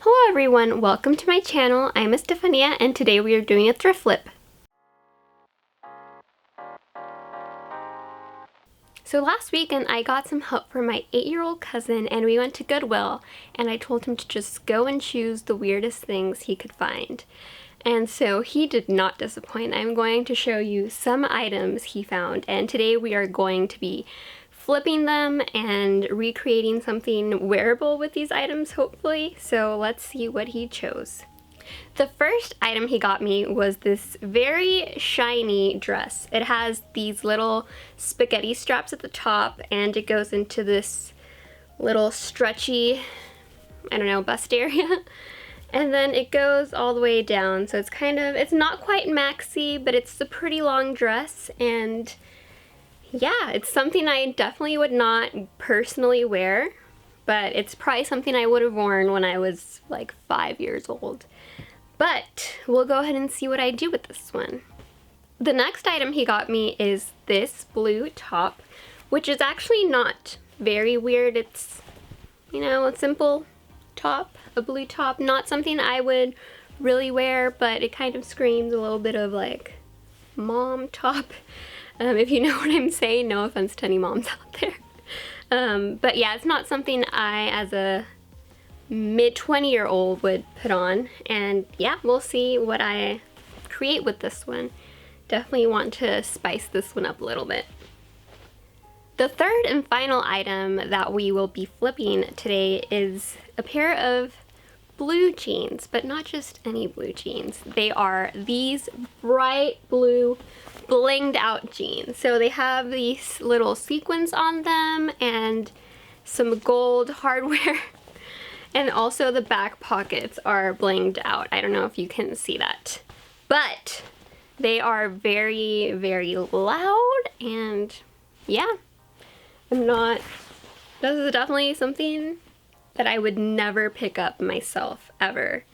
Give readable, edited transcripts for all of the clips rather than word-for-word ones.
Hello everyone, welcome to my channel. I'm Estefania and today we are doing a thrift flip. So last weekend I got some help from my 8-year-old cousin and we went to Goodwill and I told him to just go and choose the weirdest things he could find. And so he did not disappoint. I'm going to show you some items he found and today we are going to be flipping them and recreating something wearable with these items, hopefully. So let's see what he chose. The first item he got me was this very shiny dress. It has these little spaghetti straps at the top and it goes into this little stretchy, I don't know, bust area. And then it goes all the way down. So it's not quite maxi, but it's a pretty long dress, and yeah, it's something I definitely would not personally wear, but it's probably something I would have worn when I was like 5 years old. But we'll go ahead and see what I do with this one. The next item he got me is this blue top, which is actually not very weird. It's, you know, a simple top, a blue top, not something I would really wear, but it kind of screams a little bit of like mom top. If you know what I'm saying, no offense to any moms out there. But yeah, it's not something I, as a mid-20-year-old, would put on. And yeah, we'll see what I create with this one. Definitely want to spice this one up a little bit. The third and final item that we will be flipping today is a pair of blue jeans, but not just any blue jeans. They are these bright blue blinged out jeans. So they have these little sequins on them and some gold hardware. And also the back pockets are blinged out. I don't know if you can see that. But they are very, very loud, and yeah, this is definitely something that I would never pick up myself, ever.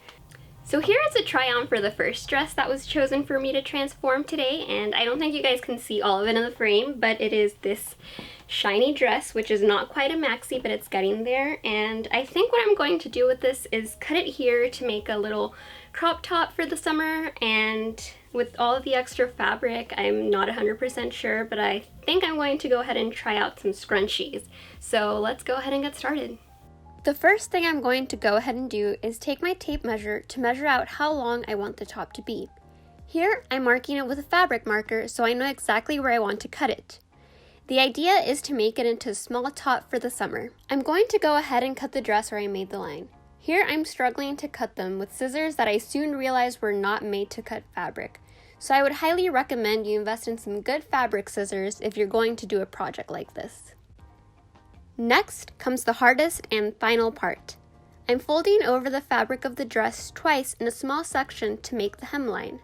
So here is a try on for the first dress that was chosen for me to transform today, and I don't think you guys can see all of it in the frame, but it is this shiny dress, which is not quite a maxi, but it's getting there. And I think what I'm going to do with this is cut it here to make a little crop top for the summer, and with all of the extra fabric, I'm not 100% sure, but I think I'm going to go ahead and try out some scrunchies. So let's go ahead and get started. The first thing I'm going to go ahead and do is take my tape measure to measure out how long I want the top to be. Here, I'm marking it with a fabric marker so I know exactly where I want to cut it. The idea is to make it into a small top for the summer. I'm going to go ahead and cut the dress where I made the line. Here, I'm struggling to cut them with scissors that I soon realized were not made to cut fabric. So I would highly recommend you invest in some good fabric scissors if you're going to do a project like this. Next comes the hardest and final part. I'm folding over the fabric of the dress twice in a small section to make the hemline.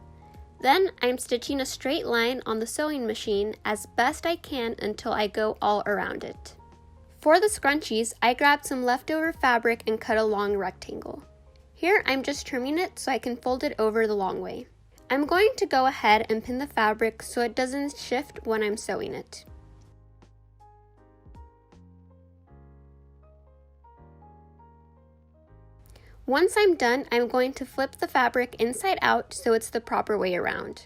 Then I'm stitching a straight line on the sewing machine as best I can until I go all around it. For the scrunchies, I grabbed some leftover fabric and cut a long rectangle. Here I'm just trimming it so I can fold it over the long way. I'm going to go ahead and pin the fabric so it doesn't shift when I'm sewing it. Once I'm done, I'm going to flip the fabric inside out so it's the proper way around.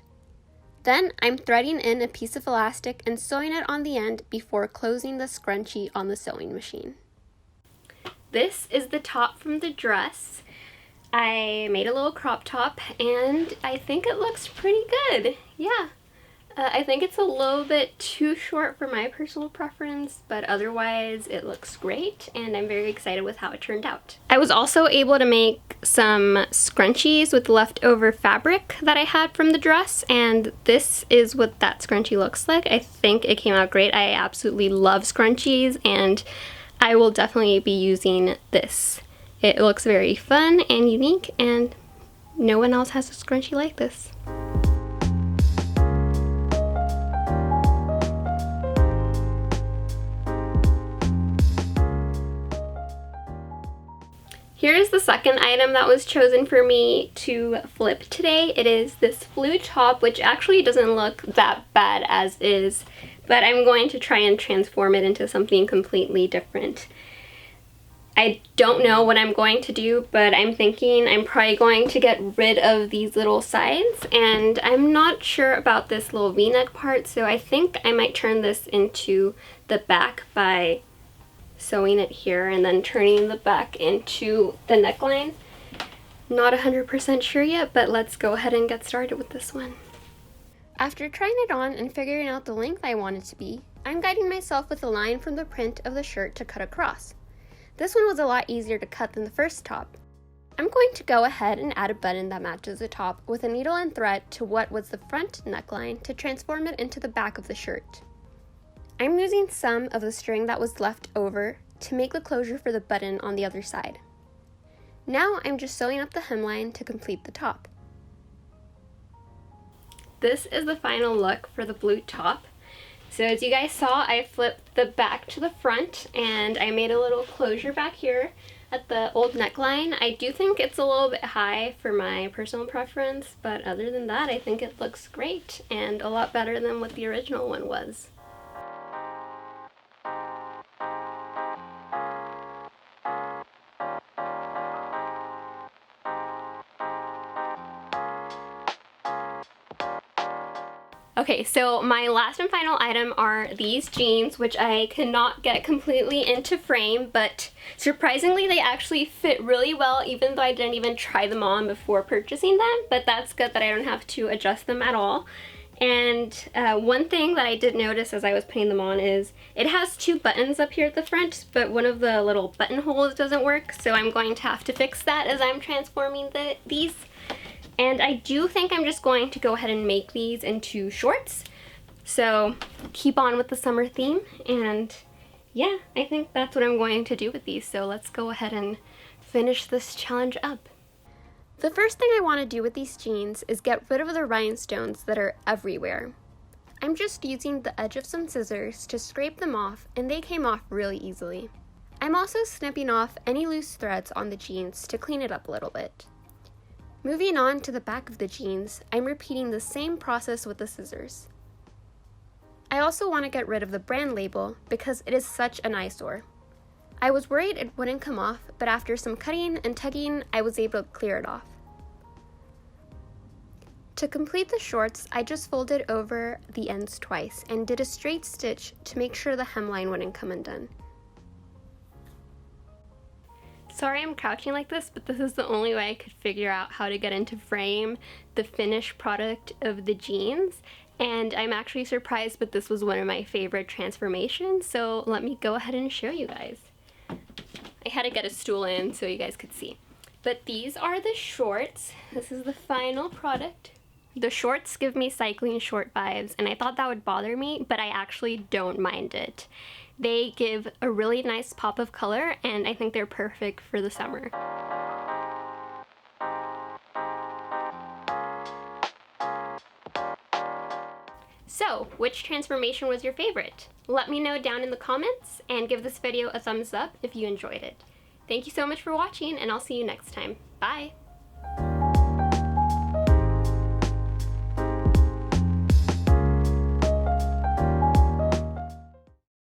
Then I'm threading in a piece of elastic and sewing it on the end before closing the scrunchie on the sewing machine. This is the top from the dress. I made a little crop top and I think it looks pretty good. Yeah. I think it's a little bit too short for my personal preference, but otherwise it looks great and I'm very excited with how it turned out. I was also able to make some scrunchies with leftover fabric that I had from the dress, and this is what that scrunchie looks like. I think it came out great. I absolutely love scrunchies and I will definitely be using this. It looks very fun and unique and no one else has a scrunchie like this. Here is the second item that was chosen for me to flip today. It is this blue top, which actually doesn't look that bad as is, but I'm going to try and transform it into something completely different. I don't know what I'm going to do, but I'm thinking I'm probably going to get rid of these little sides, and I'm not sure about this little v-neck part, so I think I might turn this into the back by sewing it here and then turning the back into the neckline. Not 100% sure yet, but let's go ahead and get started with this one. After trying it on and figuring out the length I want it to be, I'm guiding myself with a line from the print of the shirt to cut across. This one was a lot easier to cut than the first top. I'm going to go ahead and add a button that matches the top with a needle and thread to what was the front neckline to transform it into the back of the shirt. I'm using some of the string that was left over to make the closure for the button on the other side. Now I'm just sewing up the hemline to complete the top. This is the final look for the blue top. So as you guys saw, I flipped the back to the front and I made a little closure back here at the old neckline. I do think it's a little bit high for my personal preference, but other than that, I think it looks great and a lot better than what the original one was. Okay, so my last and final item are these jeans, which I cannot get completely into frame, but surprisingly they actually fit really well, even though I didn't even try them on before purchasing them, but that's good that I don't have to adjust them at all. And one thing that I did notice as I was putting them on is it has two buttons up here at the front, but one of the little buttonholes doesn't work, so I'm going to have to fix that as I'm transforming these. And I do think I'm just going to go ahead and make these into shorts. So keep on with the summer theme, and yeah, I think that's what I'm going to do with these. So let's go ahead and finish this challenge up. The first thing I want to do with these jeans is get rid of the rhinestones that are everywhere. I'm just using the edge of some scissors to scrape them off, and they came off really easily. I'm also snipping off any loose threads on the jeans to clean it up a little bit. Moving on to the back of the jeans, I'm repeating the same process with the scissors. I also want to get rid of the brand label because it is such an eyesore. I was worried it wouldn't come off, but after some cutting and tugging, I was able to clear it off. To complete the shorts, I just folded over the ends twice and did a straight stitch to make sure the hemline wouldn't come undone. Sorry I'm crouching like this, but this is the only way I could figure out how to get into frame the finished product of the jeans, and I'm actually surprised, but this was one of my favorite transformations, so let me go ahead and show you guys. I had to get a stool in so you guys could see. But these are the shorts. This is the final product. The shorts give me cycling short vibes, and I thought that would bother me, but I actually don't mind it. They give a really nice pop of color, and I think they're perfect for the summer. So, which transformation was your favorite? Let me know down in the comments, and give this video a thumbs up if you enjoyed it. Thank you so much for watching, and I'll see you next time. Bye!